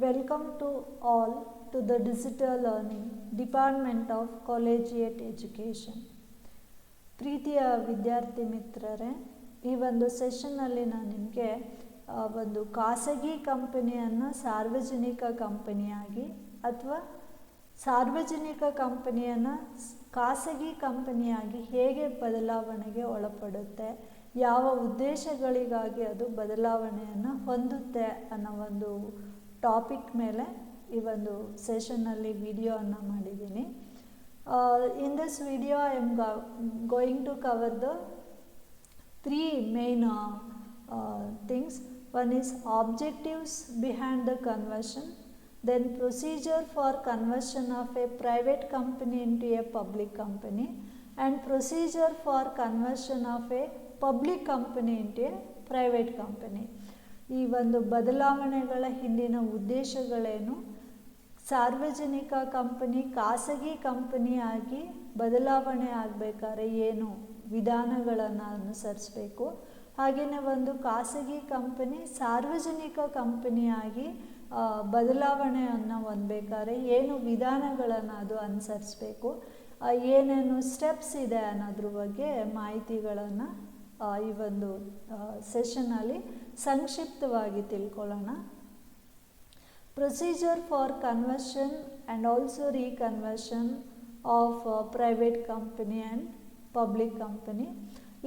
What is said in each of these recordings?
Welcome to all to the Digital Learning Department of Collegiate Education. ಪ್ರೀತಿಯ ವಿದ್ಯಾರ್ಥಿ ಮಿತ್ರರೇ, ಈ ಒಂದು ಸೆಷನ್ನಲ್ಲಿ ನಾನು ನಿಮಗೆ ಒಂದು ಖಾಸಗಿ ಕಂಪನಿಯನ್ನು ಸಾರ್ವಜನಿಕ ಕಂಪನಿಯಾಗಿ ಅಥವಾ ಸಾರ್ವಜನಿಕ ಕಂಪನಿಯನ್ನು ಖಾಸಗಿ ಕಂಪನಿಯಾಗಿ ಹೇಗೆ ಬದಲಾವಣೆಗೆ ಒಳಪಡುತ್ತೆ, ಯಾವ ಉದ್ದೇಶಗಳಿಗಾಗಿ ಅದು ಬದಲಾವಣೆಯನ್ನು ಹೊಂದುತ್ತೆ ಅನ್ನೋ ಒಂದು ಟಾಪಿಕ್ ಮೇಲೆ ಈ ಒಂದು ಸೆಷನ್ನಲ್ಲಿ ವಿಡಿಯೋವನ್ನು ಮಾಡಿದ್ದೀನಿ. In this video I am going to cover the three main things. One is objectives behind the conversion, then procedure for conversion of a private company into a public company, and procedure for conversion of a public company into a private company. ಈ ಒಂದು ಬದಲಾವಣೆಗಳ ಹಿಂದಿನ ಉದ್ದೇಶಗಳೇನು, ಸಾರ್ವಜನಿಕ company ಖಾಸಗಿ ಕಂಪನಿಯಾಗಿ ಬದಲಾವಣೆ ಆಗಬೇಕಾದ್ರೆ ಏನು ವಿಧಾನಗಳನ್ನು ಅನುಸರಿಸಬೇಕು, ಹಾಗೆಯೇ ಒಂದು ಖಾಸಗಿ ಕಂಪನಿ ಸಾರ್ವಜನಿಕ ಕಂಪನಿಯಾಗಿ ಬದಲಾವಣೆಯನ್ನು ಹೊಂದಬೇಕಾದ್ರೆ ಏನು ವಿಧಾನಗಳನ್ನು ಅದು ಅನುಸರಿಸಬೇಕು, ಏನೇನು ಸ್ಟೆಪ್ಸ್ ಇದೆ ಅನ್ನೋದ್ರ ಬಗ್ಗೆ ಮಾಹಿತಿಗಳನ್ನು ಈ ಒಂದು ಸೆಷನ್ನಲ್ಲಿ ಸಂಕ್ಷಿಪ್ತವಾಗಿ ತಿಳ್ಕೊಳ್ಳೋಣ. Procedure for conversion and also reconversion of private company and public company.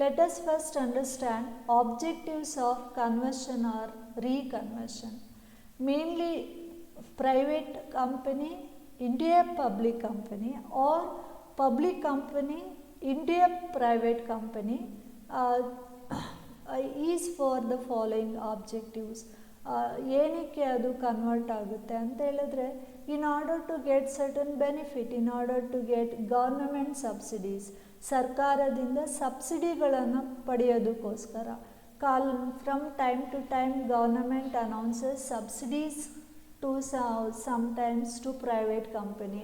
Let us first understand objectives of conversion or reconversion. Mainly private company into a public company or public company into a private company is for the following objectives. ಏನಕ್ಕೆ ಅದು convert ಆಗುತ್ತೆ ಅಂತ ಹೇಳಿದ್ರೆ, in order to get certain benefit, in order to get government subsidies, ಸರ್ಕಾರದಿಂದ ಸಬ್ಸಿಡಿಗಳನ್ನು ಪಡೆಯೋದಕ್ಕೋಸ್ಕರ from time to time government announces subsidies to sometimes to private company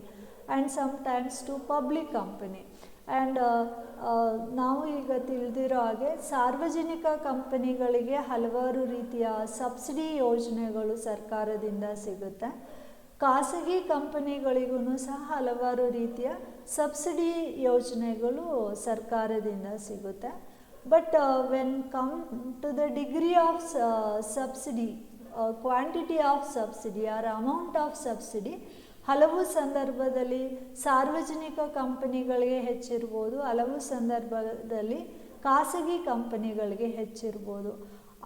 and sometimes to public company. And ನಾವು ಈಗ ತಿಳಿದಿರೋ ಹಾಗೆ ಸಾರ್ವಜನಿಕ ಕಂಪನಿಗಳಿಗೆ ಹಲವಾರು ರೀತಿಯ ಸಬ್ಸಿಡಿ ಯೋಜನೆಗಳು ಸರ್ಕಾರದಿಂದ ಸಿಗುತ್ತೆ. ಖಾಸಗಿ ಕಂಪನಿಗಳಿಗೂ ಸಹ ಹಲವಾರು ರೀತಿಯ ಸಬ್ಸಿಡಿ ಯೋಜನೆಗಳು ಸರ್ಕಾರದಿಂದ ಸಿಗುತ್ತೆ. But when come to the degree of subsidy, quantity of subsidy or amount of subsidy, ಹಲವು ಸಂದರ್ಭದಲ್ಲಿ ಸಾರ್ವಜನಿಕ ಕಂಪನಿಗಳಿಗೆ ಹೆಚ್ಚಿರ್ಬೋದು, ಹಲವು ಸಂದರ್ಭದಲ್ಲಿ ಖಾಸಗಿ ಕಂಪನಿಗಳಿಗೆ ಹೆಚ್ಚಿರ್ಬೋದು.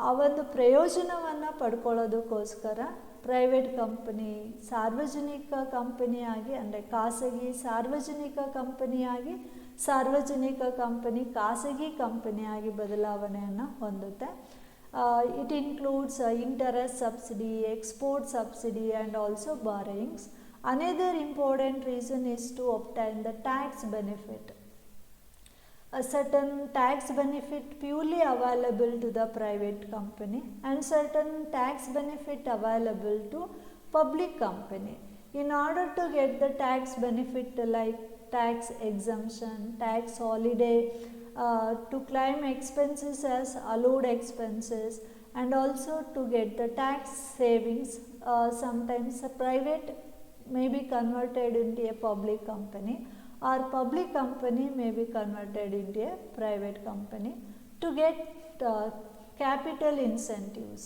ಆ ಒಂದು ಪ್ರಯೋಜನವನ್ನು ಪಡ್ಕೊಳ್ಳೋದಕ್ಕೋಸ್ಕರ ಪ್ರೈವೇಟ್ ಕಂಪನಿ ಸಾರ್ವಜನಿಕ ಕಂಪನಿಯಾಗಿ, ಅಂದರೆ ಖಾಸಗಿ ಸಾರ್ವಜನಿಕ ಕಂಪನಿಯಾಗಿ, ಸಾರ್ವಜನಿಕ ಕಂಪನಿ ಖಾಸಗಿ ಕಂಪನಿಯಾಗಿ ಬದಲಾವಣೆಯನ್ನು ಹೊಂದುತ್ತೆ. It includes interest subsidy, export subsidy and also borrowings. Another important reason is to obtain the tax benefit. A certain tax benefit purely available to the private company and certain tax benefit available to public company. In order to get the tax benefit like tax exemption, tax holiday, to claim expenses as allowed expenses, and also to get the tax savings, sometimes a private may be converted into a public company or public company may be converted into a private company to get capital incentives.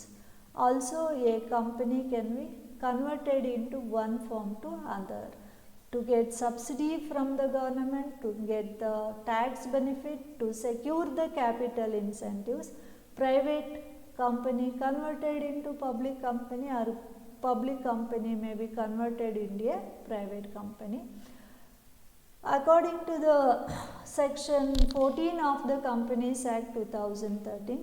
Also a company can be converted into one form to other to get subsidy from the government, to get the tax benefit, to secure the capital incentives. Private company converted into public company or public company may be converted into a private company. According to the section 14 of the Companies Act 2013,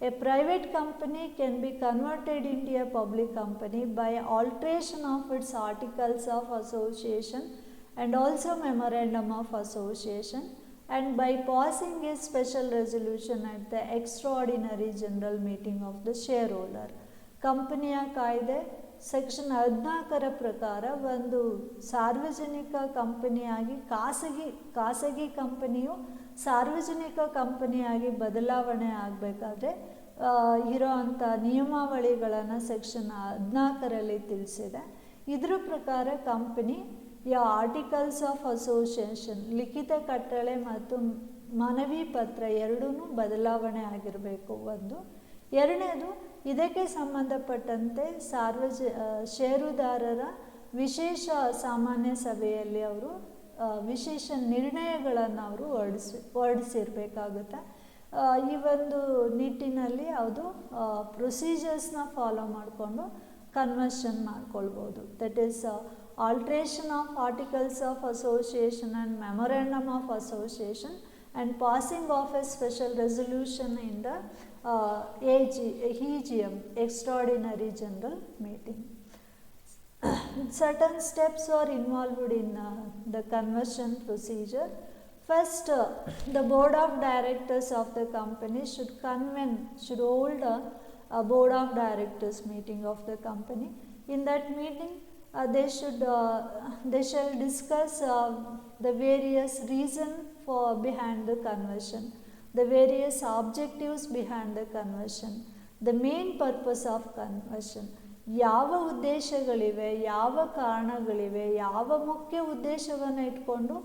a private company can be converted into a public company by alteration of its articles of association and also memorandum of association, and by passing a special resolution at the extraordinary general meeting of the shareholder. ಕಂಪನಿಯ ಕಾಯ್ದೆ section 14 ಪ್ರಕಾರ ಒಂದು ಸಾರ್ವಜನಿಕ ಕಂಪನಿಯಾಗಿ ಖಾಸಗಿ ಕಂಪನಿಯು ಸಾರ್ವಜನಿಕ ಕಂಪನಿಯಾಗಿ ಬದಲಾವಣೆ ಆಗಬೇಕಾದ್ರೆ ಇರೋ ಅಂಥ ನಿಯಮಾವಳಿಗಳನ್ನು ಸೆಕ್ಷನ್ 14ರಲ್ಲಿ ತಿಳಿಸಿದೆ. ಇದರ ಪ್ರಕಾರ ಕಂಪನಿ ಆರ್ಟಿಕಲ್ಸ್ ಆಫ್ ಅಸೋಸಿಯೇಷನ್, ಲಿಖಿತ ಕಟ್ಟಳೆ ಮತ್ತು ಮನವಿ ಪತ್ರ ಎರಡೂ ಬದಲಾವಣೆ ಆಗಿರಬೇಕು ಒಂದು. ಎರಡನೇದು, ಇದಕ್ಕೆ ಸಂಬಂಧಪಟ್ಟಂತೆ ಷೇರುದಾರರ ವಿಶೇಷ ಸಾಮಾನ್ಯ ಸಭೆಯಲ್ಲಿ ಅವರು ವಿಶೇಷ ನಿರ್ಣಯಗಳನ್ನು ಅವರು ಹೊರಡಿಸಿರ್ಬೇಕಾಗುತ್ತೆ. ಈ ಒಂದು ನಿಟ್ಟಿನಲ್ಲಿ ಅದು ಪ್ರೊಸೀಜರ್ಸ್ನ ಫಾಲೋ ಮಾಡಿಕೊಂಡು ಕನ್ವರ್ಷನ್ ಮಾಡ್ಕೊಳ್ಬೋದು. That is alteration of articles of association and memorandum of association and passing off A special resolution in the EGM, Extraordinary General Meeting. Certain steps are involved in the conversion procedure. First, the board of directors of the company should hold a board of directors meeting of the company. In that meeting, they shall discuss the various reasons behind the conversion, the various objectives behind the conversion, the main purpose of conversion. ಯಾವ ಉದ್ದೇಶಗಳಿವೆ, ಯಾವ ಕಾರಣಗಳಿವೆ, ಯಾವ ಮುಖ್ಯ ಉದ್ದೇಶವನ್ನು ಇಟ್ಕೊಂಡು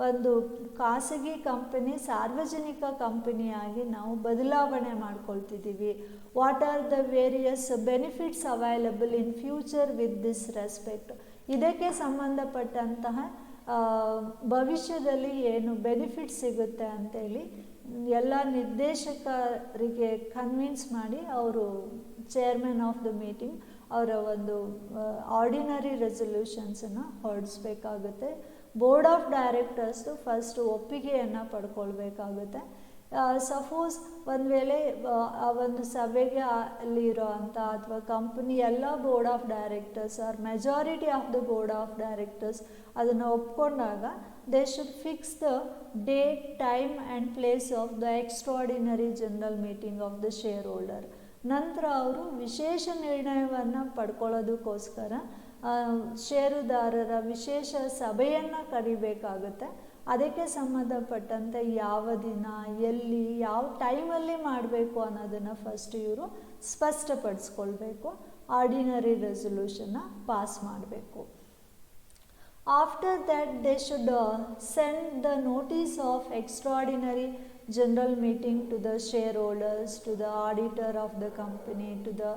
ಒಂದು ಖಾಸಗಿ company ಸಾರ್ವಜನಿಕ ಕಂಪನಿಯಾಗಿ ನಾವು ಬದಲಾವಣೆ ಮಾಡ್ಕೊಳ್ತಿದ್ದೀವಿ. What are the various benefits available in future with this respect. ಇದಕ್ಕೆ ಸಂಬಂಧಪಟ್ಟಂತಹ ಭವಿಷ್ಯದಲ್ಲಿ ಏನು ಬೆನಿಫಿಟ್ ಸಿಗುತ್ತೆ ಅಂತೇಳಿ ಎಲ್ಲ ನಿರ್ದೇಶಕರಿಗೆ ಕನ್ವಿನ್ಸ್ ಮಾಡಿ ಅವರು ಚೇರ್ಮನ್ ಆಫ್ ದ ಮೀಟಿಂಗ್ ಅವರ ಒಂದು ಆರ್ಡಿನರಿ ರೆಸೊಲ್ಯೂಷನ್ಸನ್ನು ಹೊರಡಿಸ್ಬೇಕಾಗುತ್ತೆ. ಬೋರ್ಡ್ ಆಫ್ ಡೈರೆಕ್ಟರ್ಸ್ದು ಫಸ್ಟ್ ಒಪ್ಪಿಗೆಯನ್ನು ಪಡ್ಕೊಳ್ಬೇಕಾಗುತ್ತೆ. ಸಪೋಸ್ ಒಂದು ವೇಳೆ ಆ ಒಂದು ಸಭೆಗೆ ಅಲ್ಲಿರೋ ಅಂಥ ಅಥವಾ ಕಂಪನಿ ಎಲ್ಲ board of directors or majority of the board of directors ಅದನ್ನು ಒಪ್ಕೊಂಡಾಗ they should fix the date, time and place of the extraordinary general meeting of the shareholder. ನಂತರ ಅವರು ವಿಶೇಷ ನಿರ್ಣಯವನ್ನು ಪಡ್ಕೊಳ್ಳೋದಕ್ಕೋಸ್ಕರ ಷೇರುದಾರರ ವಿಶೇಷ ಸಭೆಯನ್ನು ಕರಿಬೇಕಾಗುತ್ತೆ. ಅದಕ್ಕೆ ಸಂಬಂಧಪಟ್ಟಂತೆ ಯಾವ ದಿನ, ಎಲ್ಲಿ, ಯಾವ ಟೈಮಲ್ಲಿ ಮಾಡಬೇಕು ಅನ್ನೋದನ್ನು ಫಸ್ಟ್ ಇವರು ಸ್ಪಷ್ಟಪಡಿಸ್ಕೊಳ್ಬೇಕು. ಆರ್ಡಿನರಿ ರೆಸೊಲ್ಯೂಷನ್ನ ಪಾಸ್ ಮಾಡಬೇಕು. After that they should send the notice of extraordinary general meeting to the shareholders, to the auditor of the company, to the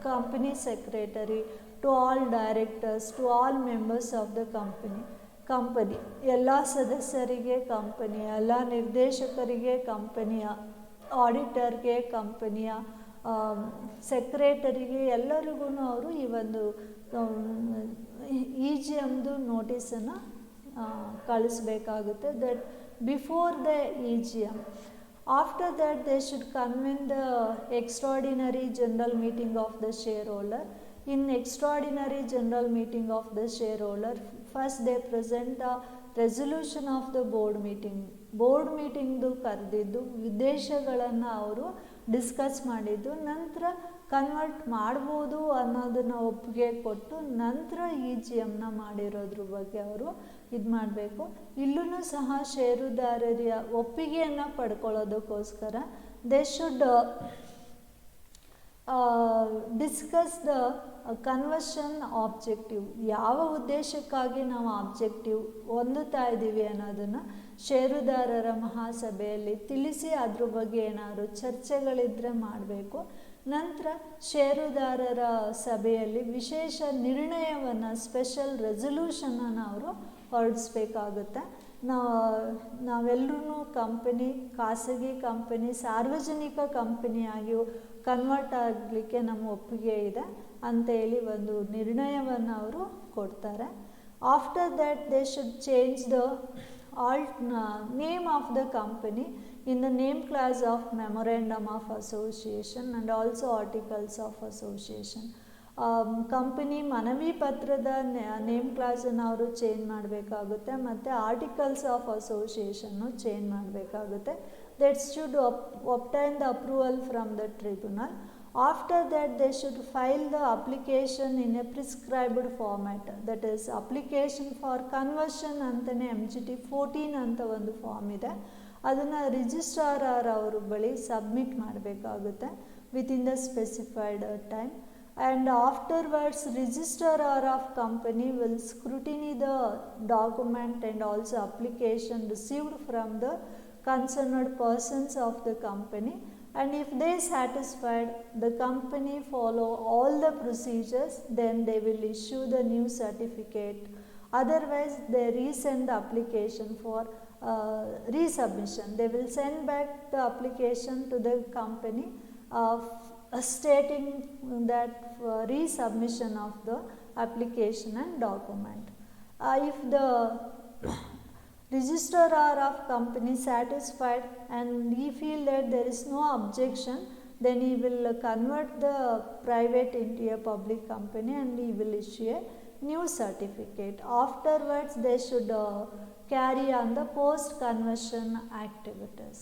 company secretary, to all directors, to all members of the company ಎಲ್ಲ ಸದಸ್ಯರಿಗೆ, ಕಂಪನಿಯ ಎಲ್ಲ ನಿರ್ದೇಶಕರಿಗೆ, ಕಂಪನಿಯ ಆಡಿಟರ್ಗೆ, ಕಂಪನಿಯ ಸೆಕ್ರೆಟರಿಗೆ ಎಲ್ಲರಿಗೂ ಅವರು ಈ ಒಂದು EGMದು ನೋಟಿಸನ್ನು ಕಳಿಸ್ಬೇಕಾಗುತ್ತೆ. That before the EGM. After that, they should convene the extraordinary general meeting of the shareholder. In extraordinary general meeting of the shareholder, first they present a resolution of the board meeting. Board ಮೀಟಿಂಗ್ದು ಕರೆದಿದ್ದು ಉದ್ದೇಶಗಳನ್ನು ಅವರು discuss ಮಾಡಿದ್ದು, ನಂತರ convert ಮಾಡ್ಬೋದು ಅನ್ನೋದನ್ನು ಒಪ್ಪಿಗೆ ಕೊಟ್ಟು ನಂತರ EGMನ ಮಾಡಿರೋದ್ರ ಬಗ್ಗೆ ಅವರು ಇದು ಮಾಡಬೇಕು. ಇಲ್ಲೂ ಸಹ ಷೇರುದಾರರ ಒಪ್ಪಿಗೆಯನ್ನು ಪಡ್ಕೊಳ್ಳೋದಕ್ಕೋಸ್ಕರ they should discuss the conversion objective. ಯಾವ ಉದ್ದೇಶಕ್ಕಾಗಿ ನಾವು ಆಬ್ಜೆಕ್ಟಿವ್ ಹೊಂದುತ್ತಾ ಇದ್ದೀವಿ ಅನ್ನೋದನ್ನು ಷೇರುದಾರರ ಮಹಾಸಭೆಯಲ್ಲಿ ತಿಳಿಸಿ ಅದ್ರ ಬಗ್ಗೆ ಏನಾದರೂ ಚರ್ಚೆಗಳಿದ್ದರೆ ಮಾಡಬೇಕು. ನಂತರ ಷೇರುದಾರರ ಸಭೆಯಲ್ಲಿ ವಿಶೇಷ ನಿರ್ಣಯವನ್ನು, ಸ್ಪೆಷಲ್ ರೆಸೊಲ್ಯೂಷನನ್ನು ಅವರು ಹೊರಡಿಸ್ಬೇಕಾಗುತ್ತೆ. ನಾವೆಲ್ಲರೂ ಕಂಪನಿ, ಖಾಸಗಿ ಕಂಪನಿ ಸಾರ್ವಜನಿಕ ಕಂಪನಿಯಾಗಿ ಕನ್ವರ್ಟ್ ಆಗಲಿಕ್ಕೆ ನಮ್ಮ ಒಪ್ಪಿಗೆ ಇದೆ ಅಂತೇಳಿ ಒಂದು ನಿರ್ಣಯವನ್ನು ಅವರು ಕೊಡ್ತಾರೆ. After that they should change the name of the company in the name clause of memorandum of association and also articles of association. Company ಮನವಿ ಪತ್ರದ ನೇಮ್ ಕ್ಲಾಸನ್ನು ಅವರು ಚೇಂಜ್ ಮಾಡಬೇಕಾಗುತ್ತೆ ಮತ್ತು ಆರ್ಟಿಕಲ್ಸ್ ಆಫ್ ಅಸೋಸಿಯೇಷನ್ನು ಚೇಂಜ್ ಮಾಡಬೇಕಾಗುತ್ತೆ. That should obtain the approval from the tribunal. After that they should file the application in a prescribed format, that is application for conversion ಅಂತಲೇ MGT 14 ಅಂತ ಒಂದು form ಇದೆ. ಅದನ್ನು registrar ಅವ್ರ ಬಳಿ submit ಮಾಡಬೇಕಾಗುತ್ತೆ within the specified time. And afterwards registrar of company will scrutiny the document and also application received from the concerned persons of the company, and if they satisfied the company follow all the procedures, then they will issue the new certificate. Otherwise they resend the application for resubmission. They will send back the application to the company stating that resubmission of the application and document. If the registrar of company satisfied and he feel that there is no objection, then he will convert the private into a public company and he will issue a new certificate. Afterwards they should carry on the post conversion activities.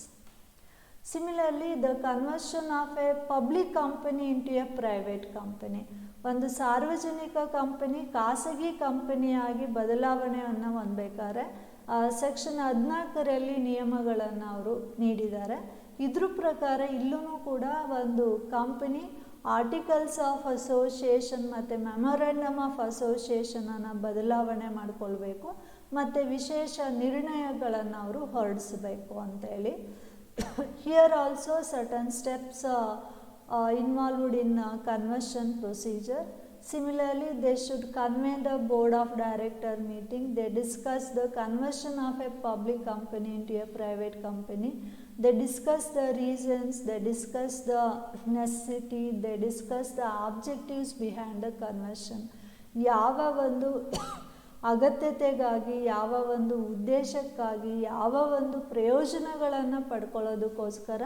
Similarly, the conversion of a public company into a private company. ಒಂದು ಸಾರ್ವಜನಿಕ company ಖಾಸಗಿ ಕಂಪನಿಯಾಗಿ ಬದಲಾವಣೆಯನ್ನು ಹೊಂದಬೇಕಾದ್ರೆ section 14ರಲ್ಲಿ ನಿಯಮಗಳನ್ನು ಅವರು ನೀಡಿದ್ದಾರೆ. ಇದ್ರ ಪ್ರಕಾರ ಇಲ್ಲೂ ಕೂಡ ಒಂದು ಕಂಪನಿ ಆರ್ಟಿಕಲ್ಸ್ ಆಫ್ ಅಸೋಸಿಯೇಷನ್ ಮತ್ತು ಮೆಮೊರಂಡಮ್ ಆಫ್ ಅಸೋಸಿಯೇಷನನ್ನು ಬದಲಾವಣೆ ಮಾಡಿಕೊಳ್ಬೇಕು ಮತ್ತು ವಿಶೇಷ ನಿರ್ಣಯಗಳನ್ನು ಅವರು ಹೊರಡಿಸಬೇಕು ಅಂತೇಳಿ. Here also certain steps involved in conversion procedure. Similarly, they should convene the board of director meeting. They discuss the conversion of a public company into a private company. They discuss the reasons, they discuss the necessity, they discuss the objectives behind the conversion. ಯಾವ ಒಂದು ಅಗತ್ಯತೆಗಾಗಿ, ಯಾವ ಒಂದು ಉದ್ದೇಶಕ್ಕಾಗಿ, ಯಾವ ಒಂದು ಪ್ರಯೋಜನಗಳನ್ನು ಪಡ್ಕೊಳ್ಳೋದಕ್ಕೋಸ್ಕರ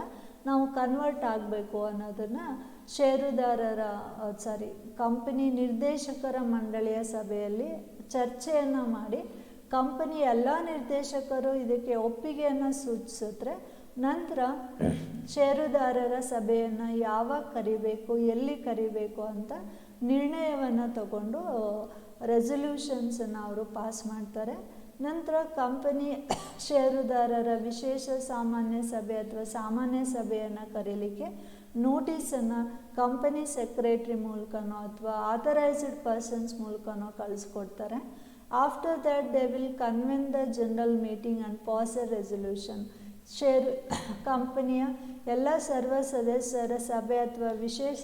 ನಾವು convert ಆಗಬೇಕು ಅನ್ನೋದನ್ನು ಕಂಪನಿ ನಿರ್ದೇಶಕರ ಮಂಡಳಿಯ ಸಭೆಯಲ್ಲಿ ಚರ್ಚೆಯನ್ನು ಮಾಡಿ ಕಂಪನಿ ಎಲ್ಲ ನಿರ್ದೇಶಕರು ಇದಕ್ಕೆ ಒಪ್ಪಿಗೆಯನ್ನು ಸೂಚಿಸಿದ್ರೆ ನಂತರ ಷೇರುದಾರರ ಸಭೆಯನ್ನು ಯಾವಾಗ ಕರಿಬೇಕು, ಎಲ್ಲಿ ಕರಿಬೇಕು ಅಂತ ನಿರ್ಣಯವನ್ನು ತಗೊಂಡು ರೆಸಲ್ಯೂಷನ್ಸನ್ನು ಅವರು ಪಾಸ್ ಮಾಡ್ತಾರೆ. ನಂತರ ಕಂಪನಿ ಷೇರುದಾರರ ವಿಶೇಷ ಸಾಮಾನ್ಯ ಸಭೆ ಅಥವಾ ಸಾಮಾನ್ಯ ಸಭೆಯನ್ನು ಕರೀಲಿಕ್ಕೆ ನೋಟಿಸನ್ನು ಕಂಪನಿ ಸೆಕ್ರೆಟ್ರಿ ಮೂಲಕನೋ ಅಥವಾ ಆಥರೈಸ್ಡ್ ಪರ್ಸನ್ಸ್ ಮೂಲಕನೋ ಕಳಿಸ್ಕೊಡ್ತಾರೆ. After that they will convene the general meeting and pass a resolution. ಕಂಪನಿಯ ಎಲ್ಲ ಸರ್ವ ಸದಸ್ಯರ ಸಭೆ ಅಥವಾ ವಿಶೇಷ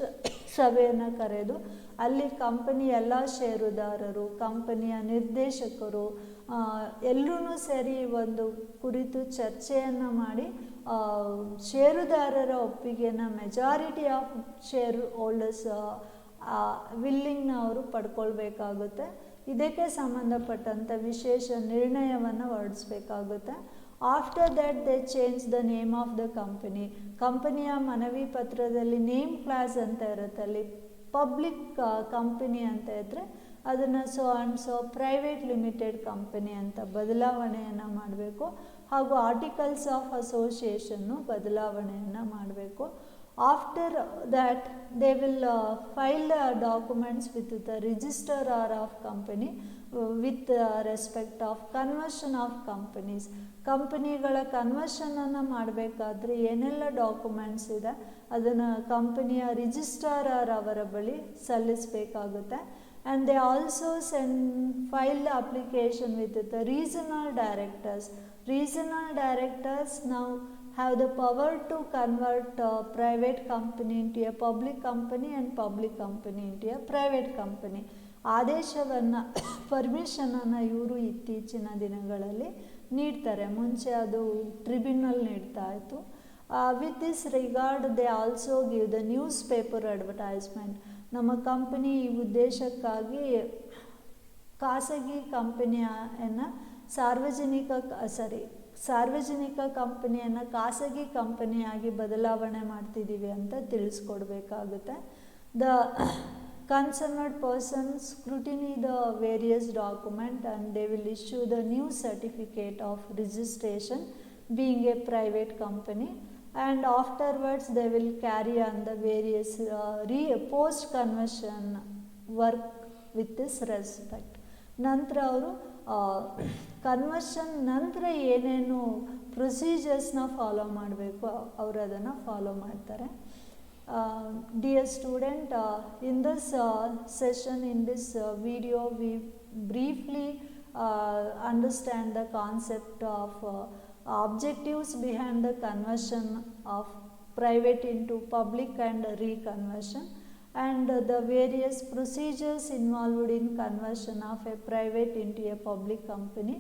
ಸಭೆಯನ್ನು ಕರೆದು ಅಲ್ಲಿ ಕಂಪನಿ ಎಲ್ಲ ಷೇರುದಾರರು, ಕಂಪನಿಯ ನಿರ್ದೇಶಕರು ಎಲ್ಲರೂ ಸೇರಿ ಒಂದು ಕುರಿತು ಚರ್ಚೆಯನ್ನು ಮಾಡಿ ಷೇರುದಾರರ ಒಪ್ಪಿಗೆಯನ್ನು ಮೆಜಾರಿಟಿ ಆಫ್ ಶೇರ್ ಹೋಲ್ಡರ್ಸ್ ವಿಲ್ಲಿಂಗ್ನ ಅವರು ಪಡ್ಕೊಳ್ಬೇಕಾಗುತ್ತೆ. ಇದಕ್ಕೆ ಸಂಬಂಧಪಟ್ಟಂಥ ವಿಶೇಷ ನಿರ್ಣಯವನ್ನು ಹೊರಡಿಸ್ಬೇಕಾಗುತ್ತೆ. After that they change the name of the company. ಕಂಪನಿಯ ಮನವಿ ಪತ್ರದಲ್ಲಿ ನೇಮ್ ಕ್ಲಾಸ್ ಅಂತ ಇರುತ್ತೆ, ಅಲ್ಲಿ ಪಬ್ಲಿಕ್ ಕಂಪನಿ ಅಂತ ಇದ್ದರೆ ಅದನ್ನು ಸೊ ಪ್ರೈವೇಟ್ ಲಿಮಿಟೆಡ್ ಕಂಪನಿ ಅಂತ ಬದಲಾವಣೆಯನ್ನು ಮಾಡಬೇಕು. ಹಾಗೂ ಆರ್ಟಿಕಲ್ಸ್ ಆಫ್ ಅಸೋಸಿಯೇಷನ್ನು ಬದಲಾವಣೆಯನ್ನು ಮಾಡಬೇಕು. After that they will file the documents with the registrar of company with respect of conversion of companies. ಕಂಪನಿಗಳ ಕನ್ವರ್ಷನನ್ನು ಮಾಡಬೇಕಾದ್ರೆ ಏನೆಲ್ಲ ಡಾಕ್ಯುಮೆಂಟ್ಸ್ ಇದೆ ಅದನ್ನು ಕಂಪನಿಯ ರಿಜಿಸ್ಟ್ರಾರ್ ಅವರ ಬಳಿ ಸಲ್ಲಿಸಬೇಕಾಗುತ್ತೆ. And they also file the application with the regional directors. Regional directors now have the power to convert private company into a public company and public company into a private company. ಆದೇಶವನ್ನು ಪರ್ಮಿಷನನ್ನು ಇವರು ಇತ್ತೀಚಿನ ದಿನಗಳಲ್ಲಿ ನೀಡ್ತಾರೆ. ಮುಂಚೆ ಅದು tribunal ನೀಡ್ತಾ ಇತ್ತು. With this regard they also give the news paper advertisement. ನಮ್ಮ ಕಂಪನಿ ಈ ಉದ್ದೇಶಕ್ಕಾಗಿ ಖಾಸಗಿ ಕಂಪನಿಯನ್ನು ಸಾರ್ವಜನಿಕ ಕಂಪನಿಯನ್ನು ಖಾಸಗಿ ಕಂಪನಿಯಾಗಿ ಬದಲಾವಣೆ ಮಾಡ್ತಿದ್ದೀವಿ ಅಂತ ತಿಳಿಸ್ಕೊಡ್ಬೇಕಾಗುತ್ತೆ. The concerned persons scrutiny the various document and they will issue the new certificate of registration being a private company. And afterwards they will carry on the various post conversion work with this respect. ನಂತರ ಅವರು conversion ನಂತರ ಏನೇನು ಪ್ರೊಸೀಜರ್ಸ್ನ follow ಮಾಡಬೇಕು, ಅವರು ಅದನ್ನು follow ಮಾಡ್ತಾರೆ. Dear student, in this session, in this video, we briefly understand the concept of objectives behind the conversion of private into public and reconversion, and the various procedures involved in conversion of a private into a public company,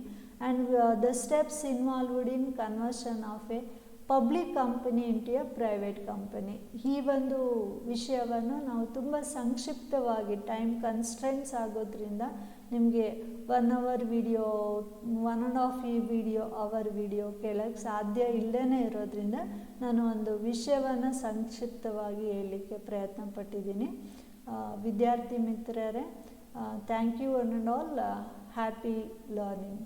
and the steps involved in conversion of a public company into A private company. ಈ ಒಂದು ವಿಷಯವನ್ನು ನಾವು ತುಂಬ ಸಂಕ್ಷಿಪ್ತವಾಗಿ, time constraints ಆಗೋದ್ರಿಂದ ನಿಮಗೆ 1 hour video, 1.5 hour video ಕೇಳೋಕ್ಕೆ ಸಾಧ್ಯ ಇಲ್ಲದೇ ಇರೋದ್ರಿಂದ ನಾನು ಒಂದು ವಿಷಯವನ್ನು ಸಂಕ್ಷಿಪ್ತವಾಗಿ ಹೇಳಲಿಕ್ಕೆ ಪ್ರಯತ್ನ ಪಟ್ಟಿದ್ದೀನಿ. ವಿದ್ಯಾರ್ಥಿ ಮಿತ್ರರೇ, thank you one and all. Happy learning.